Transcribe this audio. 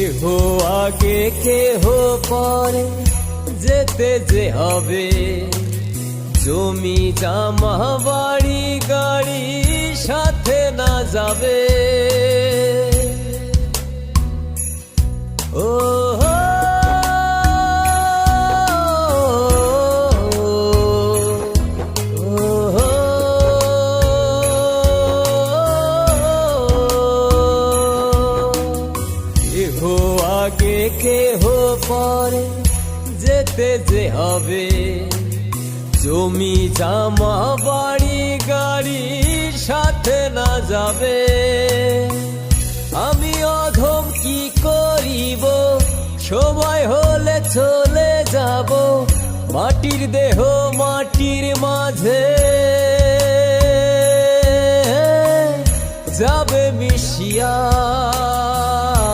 কেহ আগে কেহ পরে যেতে যে হবে, জমি জামা বাড়ি গাড়ি সাথে না যাবে। ও কেহ আগে কেহ পরে যেতে যে হবে, জমি জামা বাড়ি গাড়ি সাথে না যাবে। আমি অধম কি করিব, সময় হলে চলে যাব, মাটির দেহ মাটির মাঝে যাবে মিশিয়া।